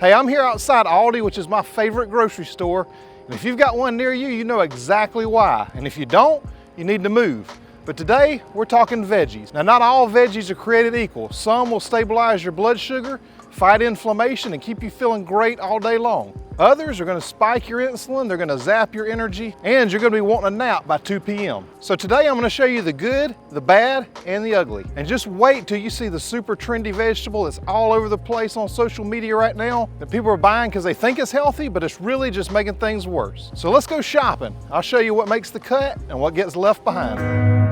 Hey, I'm here outside Aldi, which is my favorite grocery store. And if you've got one near you, you know exactly why. And if you don't, you need to move. But today, we're talking veggies. Now, not all veggies are created equal. Some will stabilize your blood sugar, fight inflammation, and keep you feeling great all day long. Others are gonna spike your insulin, they're gonna zap your energy, and you're gonna be wanting a nap by 2 p.m. So today I'm gonna show you the good, the bad, and the ugly. And just wait till you see the super trendy vegetable that's all over the place on social media right now that people are buying because they think it's healthy, but it's really just making things worse. So let's go shopping. I'll show you what makes the cut and what gets left behind.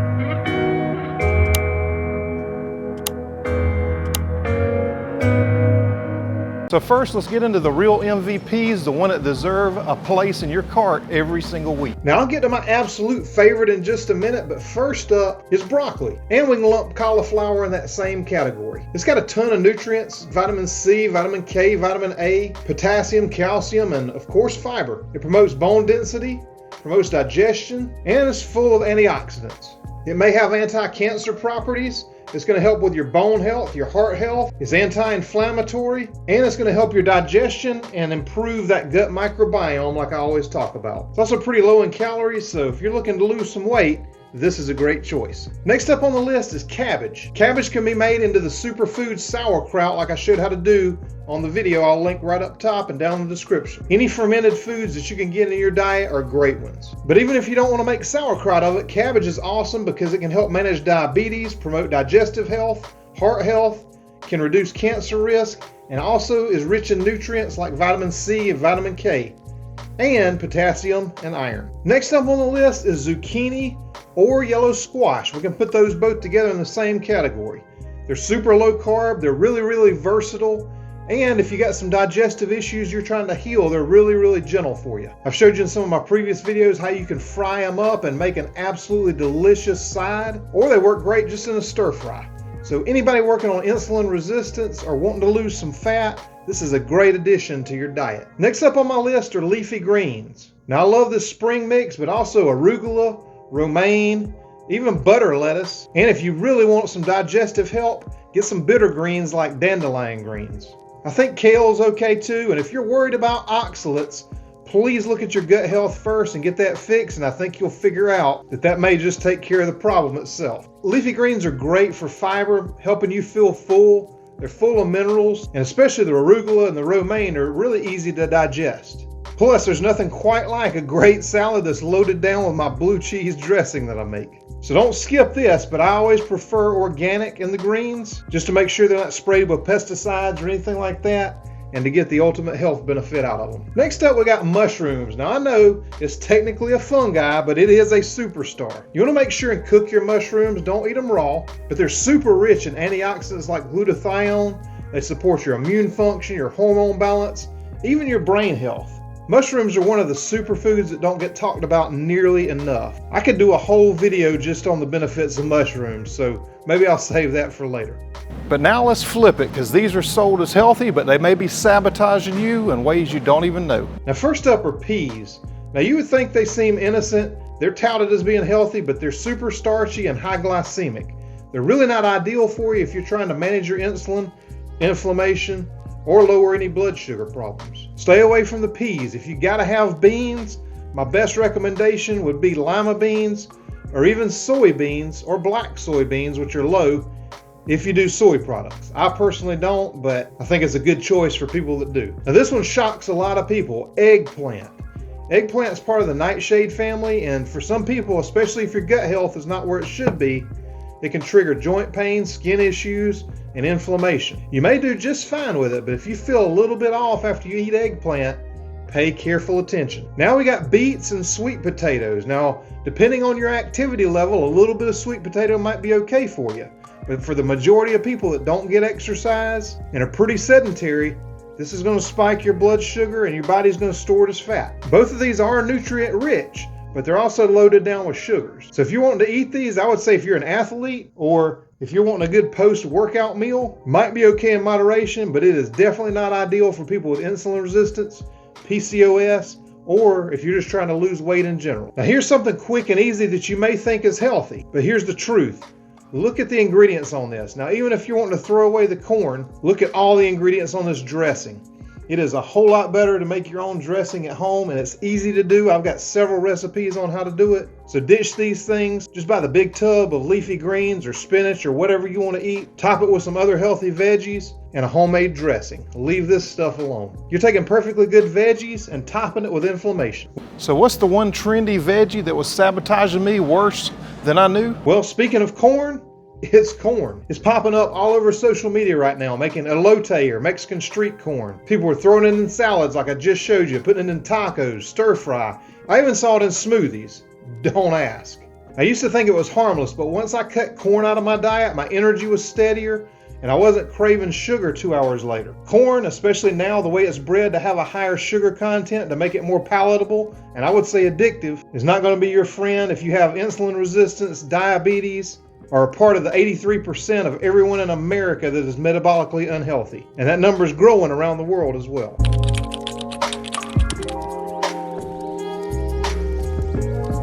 So first, let's get into the real MVPs, the one that deserve a place in your cart every single week. Now, I'll get to my absolute favorite in just a minute, but first up is broccoli. And we can lump cauliflower in that same category. It's got a ton of nutrients, vitamin C, vitamin K, vitamin A, potassium, calcium, and of course, fiber. It promotes bone density, promotes digestion, and is full of antioxidants. It may have anti-cancer properties. It's going to help with your bone health, your heart health. It's anti-inflammatory, and it's going to help your digestion and improve that gut microbiome like I always talk about. It's also pretty low in calories, so if you're looking to lose some weight, this is a great choice. Next up on the list is cabbage. Cabbage can be made into the superfood sauerkraut like I showed how to do on the video. I'll link right up top and down in the description. Any fermented foods that you can get in your diet are great ones. But even if you don't want to make sauerkraut of it, cabbage is awesome because it can help manage diabetes, promote digestive health, heart health, can reduce cancer risk, and also is rich in nutrients like vitamin C and vitamin K, and potassium and iron. Next up on the list is zucchini or yellow squash. We can put those both together in the same category. They're super low carb, they're really versatile, and if you got some digestive issues you're trying to heal, they're really gentle for you. I've showed you in some of my previous videos how you can fry them up and make an absolutely delicious side, or they work great just in a stir fry. So anybody working on insulin resistance or wanting to lose some fat, this is a great addition to your diet. Next up on my list are leafy greens. Now I love this spring mix, but also arugula, romaine, even butter lettuce. And if you really want some digestive help, get some bitter greens like dandelion greens. I think kale's okay too, and if you're worried about oxalates, please look at your gut health first and get that fixed, and I think you'll figure out that that may just take care of the problem itself. Leafy greens are great for fiber, helping you feel full. They're full of minerals, and especially the arugula and the romaine are really easy to digest. Plus, there's nothing quite like a great salad that's loaded down with my blue cheese dressing that I make. So don't skip this, but I always prefer organic in the greens, just to make sure they're not sprayed with pesticides or anything like that, and to get the ultimate health benefit out of them. Next up, we got mushrooms. Now I know it's technically a fungi, but it is a superstar. You want to make sure and cook your mushrooms, don't eat them raw, but they're super rich in antioxidants like glutathione. They support your immune function, your hormone balance, even your brain health. Mushrooms are one of the superfoods that don't get talked about nearly enough. I could do a whole video just on the benefits of mushrooms, so maybe I'll save that for later. But now let's flip it, because these are sold as healthy, but they may be sabotaging you in ways you don't even know. Now first up are peas. Now you would think they seem innocent. They're touted as being healthy, but they're super starchy and high glycemic. They're really not ideal for you if you're trying to manage your insulin, inflammation, or lower any blood sugar problems. Stay away from the peas. If you gotta have beans, my best recommendation would be lima beans, or even soybeans or black soybeans, which are low if you do soy products. I personally don't, but I think it's a good choice for people that do. Now this one shocks a lot of people, eggplant. Eggplant is part of the nightshade family, and for some people, especially if your gut health is not where it should be, it can trigger joint pain, skin issues, and inflammation. You may do just fine with it, but if you feel a little bit off after you eat eggplant, pay careful attention. Now we got beets and sweet potatoes. Now, depending on your activity level, a little bit of sweet potato might be okay for you. But for the majority of people that don't get exercise and are pretty sedentary, this is going to spike your blood sugar and your body's going to store it as fat. Both of these are nutrient rich, but they're also loaded down with sugars. So if you're wanting to eat these, I would say if you're an athlete or if you're wanting a good post-workout meal, might be okay in moderation, but it is definitely not ideal for people with insulin resistance, PCOS, or if you're just trying to lose weight in general. Now here's something quick and easy that you may think is healthy, but here's the truth. Look at the ingredients on this. Now even if you're wanting to throw away the corn, look at all the ingredients on this dressing. It is a whole lot better to make your own dressing at home, and it's easy to do. I've got several recipes on how to do it. So ditch these things. Just buy the big tub of leafy greens or spinach or whatever you want to eat. Top it with some other healthy veggies and a homemade dressing. Leave this stuff alone. You're taking perfectly good veggies and topping it with inflammation. So what's the one trendy veggie that was sabotaging me worse than I knew? Well, speaking of corn, it's corn. It's popping up all over social media right now, making elote or Mexican street corn. People were throwing it in salads like I just showed you, putting it in tacos, stir fry. I even saw it in smoothies. Don't ask. I used to think it was harmless, but once I cut corn out of my diet, my energy was steadier and I wasn't craving sugar 2 hours later. Corn, especially now the way it's bred to have a higher sugar content to make it more palatable, and I would say addictive, is not going to be your friend if you have insulin resistance, diabetes, or a part of the 83% of everyone in America that is metabolically unhealthy. And that number is growing around the world as well.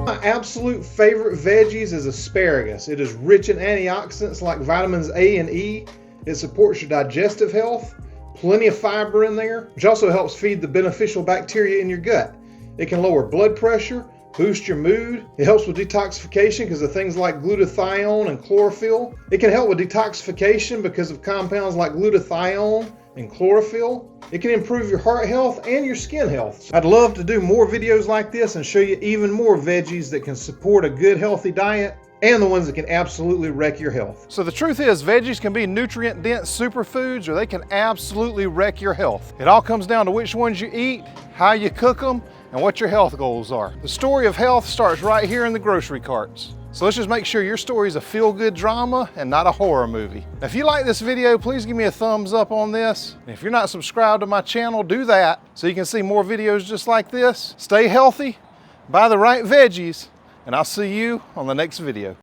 My absolute favorite veggies is asparagus. It is rich in antioxidants like vitamins A and E. It supports your digestive health, plenty of fiber in there, which also helps feed the beneficial bacteria in your gut. It can lower blood pressure, boost your mood. It helps with detoxification because of things like glutathione and chlorophyll. It can help with detoxification because of compounds like glutathione and chlorophyll. It can improve your heart health and your skin health. I'd love to do more videos like this and show you even more veggies that can support a good healthy diet and the ones that can absolutely wreck your health. So the truth is, veggies can be nutrient-dense superfoods or they can absolutely wreck your health. It all comes down to which ones you eat, how you cook them, and what your health goals are. The story of health starts right here in the grocery carts. So let's just make sure your story is a feel-good drama and not a horror movie. Now, if you like this video, please give me a thumbs up on this. And if you're not subscribed to my channel, do that so you can see more videos just like this. Stay healthy, buy the right veggies, and I'll see you on the next video.